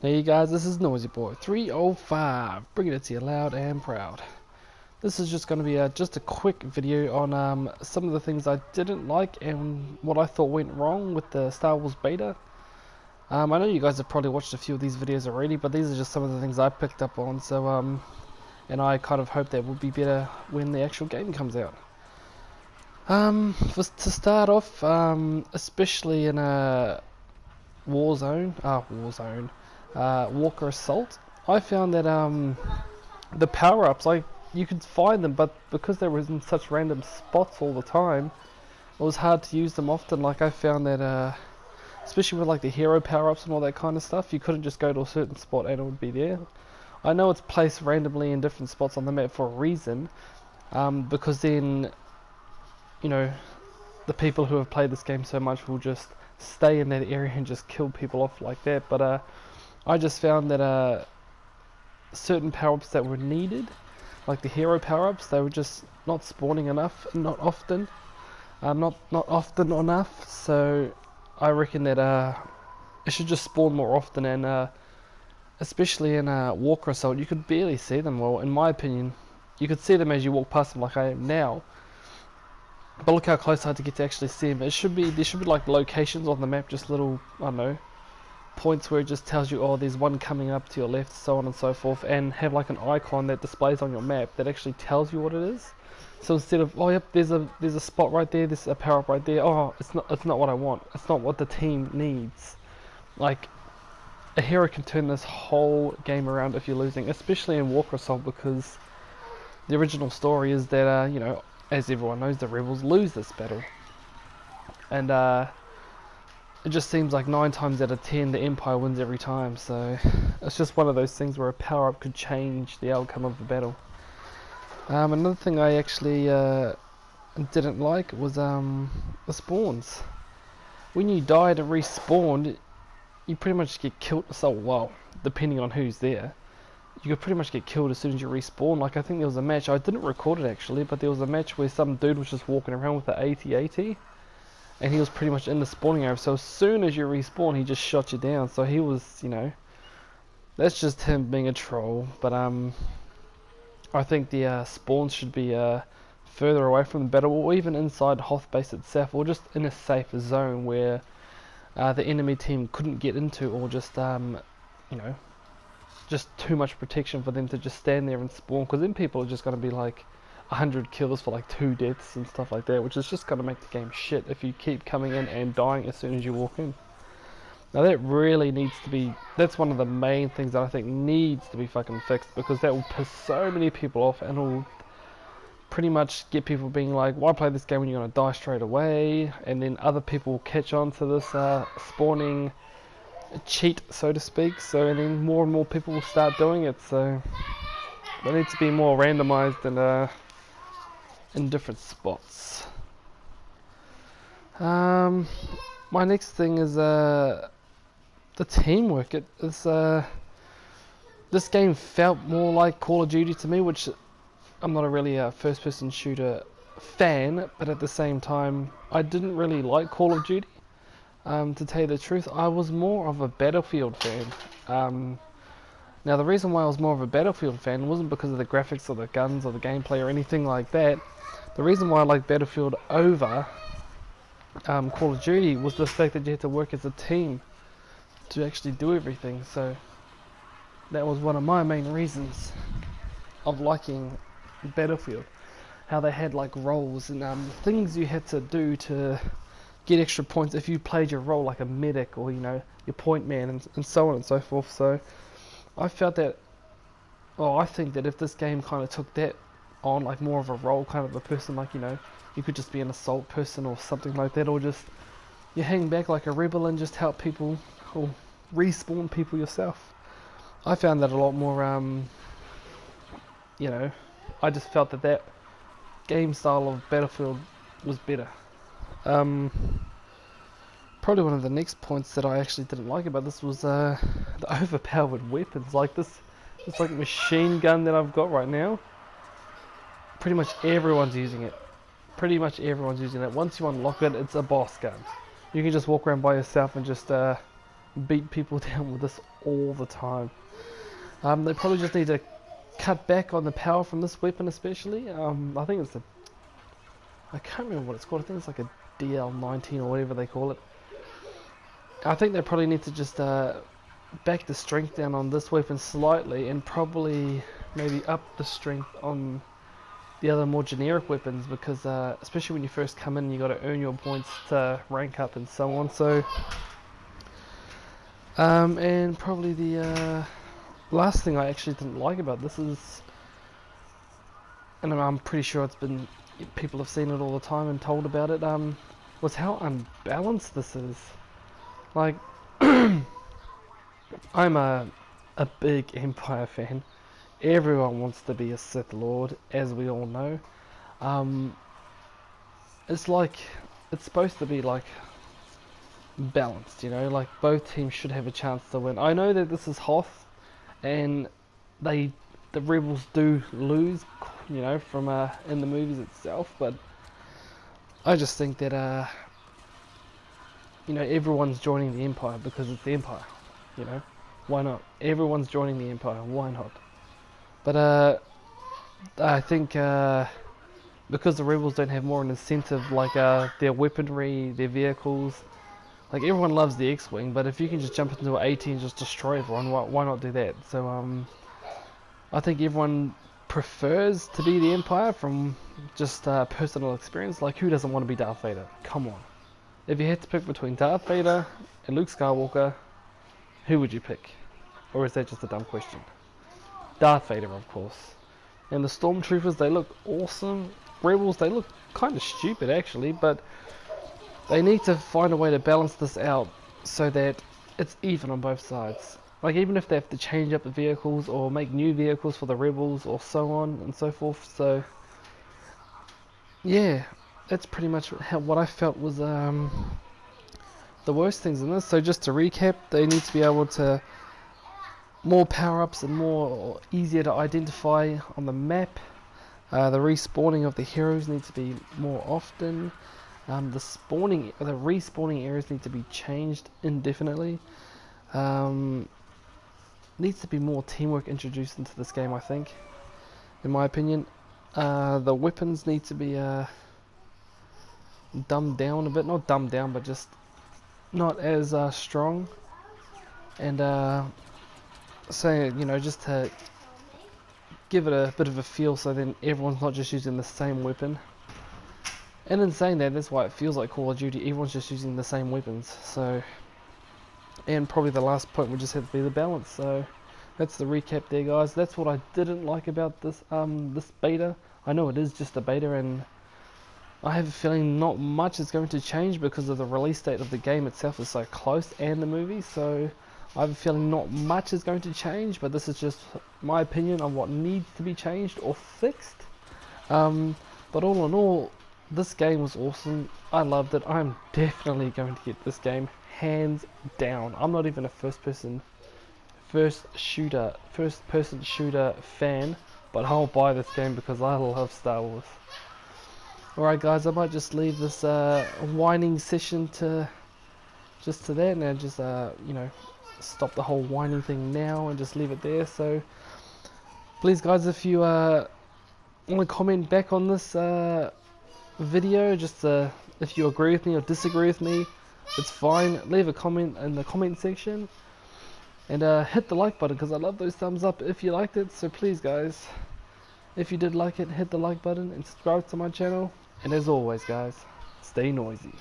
Hey guys, this is Noisy Boy 305, bringing it to you loud and proud. This is just going to be just a quick video on some of the things I didn't like and what I thought went wrong with the Star Wars beta. I know you guys have probably watched a few of these videos already, but these are just some of the things I picked up on. So and I kind of hope that will be better when the actual game comes out. To start off, especially in a Walker Assault, I found that the power-ups, like, you could find them, but because they were in such random spots all the time, it was hard to use them often. Like, I found that especially with like the hero power-ups and all that kind of stuff, you couldn't just go to a certain spot and it would be there. I know it's placed randomly in different spots on the map for a reason, because then, you know, the people who have played this game so much will just stay in that area and just kill people off like that. But I just found that certain power-ups that were needed, like the hero power-ups, they were just not spawning enough, not often enough. So I reckon that it should just spawn more often, and especially in Walker Assault, you could barely see them. Well, in my opinion, you could see them as you walk past them like I am now. But look how close I had to get to actually see them. There should be like locations on the map, just little, I don't know, points where it just tells you, oh, there's one coming up to your left, so on and so forth, and have like an icon that displays on your map that actually tells you what it is. So instead of, oh yep, there's a spot right there, there's a power up right there, oh, it's not what I want, it's not what the team needs. Like, a hero can turn this whole game around if you're losing, especially in Walker Assault, because the original story is that you know, as everyone knows, the rebels lose this battle, and it just seems like 9 times out of 10 the Empire wins every time. So it's just one of those things where a power-up could change the outcome of the battle. Another thing I actually didn't like was the spawns. When you died and respawned, you pretty much get killed. So, well, depending on who's there, you could pretty much get killed as soon as you respawn. Like, I think there was a match, I didn't record it actually, but there was a match where some dude was just walking around with the AT-AT, and he was pretty much in the spawning area, so as soon as you respawn he just shot you down. So he was, you know, that's just him being a troll. But I think the spawns should be further away from the battle, or even inside Hoth base itself, or just in a safer zone where the enemy team couldn't get into, or just you know, just too much protection for them to just stand there and spawn, because then people are just going to be like 100 kills for like 2 deaths and stuff like that, which is just going to make the game shit if you keep coming in and dying as soon as you walk in. Now that really needs to be, that's one of the main things that I think needs to be fucking fixed, because that will piss so many people off and will pretty much get people being like, why play this game when you're going to die straight away? And then other people will catch on to this spawning cheat, so to speak, so, and then more and more people will start doing it. So there needs to be more randomized and in different spots. My next thing is the teamwork. This game felt more like Call of Duty to me, which I'm not a really first-person shooter fan, but at the same time I didn't really like Call of Duty. To tell you the truth, I was more of a Battlefield fan. Now the reason why I was more of a Battlefield fan wasn't because of the graphics or the guns or the gameplay or anything like that. The reason why I liked Battlefield over Call of Duty was the fact that you had to work as a team to actually do everything. So that was one of my main reasons of liking Battlefield. How they had like roles and things you had to do to get extra points if you played your role, like a medic or, you know, your point man, and so on and so forth. So I felt that, well, I think that if this game kind of took that on, like more of a role, kind of a person, like, you know, you could just be an assault person or something like that, or just you hang back like a rebel and just help people or respawn people yourself. I found that a lot more, you know, I just felt that that game style of Battlefield was better. Probably one of the next points that I actually didn't like about this was the overpowered weapons. Like this like machine gun that I've got right now. Pretty much everyone's using it. Once you unlock it, it's a boss gun. You can just walk around by yourself and just beat people down with this all the time. They probably just need to cut back on the power from this weapon especially. I think it's I can't remember what it's called. I think it's like a DL19 or whatever they call it. I think they probably need to just back the strength down on this weapon slightly and probably maybe up the strength on the other more generic weapons, because especially when you first come in, you got to earn your points to rank up and so on. So and probably the last thing I actually didn't like about this is, and I'm pretty sure it's been, people have seen it all the time and told about it, was how unbalanced this is. Like, I'm a big Empire fan. Everyone wants to be a Sith Lord, as we all know. It's like, it's supposed to be like balanced, you know, like both teams should have a chance to win. I know that this is Hoth, and the rebels do lose, you know, from in the movies itself, but I just think that you know, everyone's joining the Empire because it's the Empire, you know, why not? Everyone's joining the Empire, why not? But I think because the rebels don't have more an incentive, like their weaponry, their vehicles, like everyone loves the X-Wing, but if you can just jump into an AT and just destroy everyone, why not do that? So I think everyone prefers to be the Empire from just personal experience. Like, who doesn't want to be Darth Vader? Come on. If you had to pick between Darth Vader and Luke Skywalker, who would you pick? Or is that just a dumb question? Darth Vader, of course. And the Stormtroopers, they look awesome. Rebels, they look kind of stupid actually, but they need to find a way to balance this out so that it's even on both sides. Like, even if they have to change up the vehicles or make new vehicles for the rebels or so on and so forth. So yeah, that's pretty much what I felt was the worst things in this. So just to recap, they need to be able to more power-ups and more easier to identify on the map. The respawning of the heroes needs to be more often. The respawning areas need to be changed indefinitely. Needs to be more teamwork introduced into this game, I think, in my opinion. The weapons need to be dumbed down a bit, not dumbed down, but just not as strong. And so, you know, just to give it a bit of a feel, so then everyone's not just using the same weapon. And in saying that, that's why it feels like Call of Duty. Everyone's just using the same weapons. So, and probably the last point would just have to be the balance. So that's the recap there, guys. That's what I didn't like about this this beta. I know it is just a beta, and I have a feeling not much is going to change because of the release date of the game itself is so close, and the movie. So I have a feeling not much is going to change, but this is just my opinion on what needs to be changed or fixed. But all in all, this game was awesome. I loved it. I'm definitely going to get this game, hands down. I'm not even a first person shooter fan, but I'll buy this game because I love Star Wars. Alright guys, I might just leave this whining session to that, and just you know, stop the whole whining thing now and just leave it there. So please guys, if you want to comment back on this video, just if you agree with me or disagree with me, it's fine. Leave a comment in the comment section, and hit the like button, because I love those thumbs up if you liked it. So please guys, if you did like it, hit the like button and subscribe to my channel. And as always guys, stay noisy.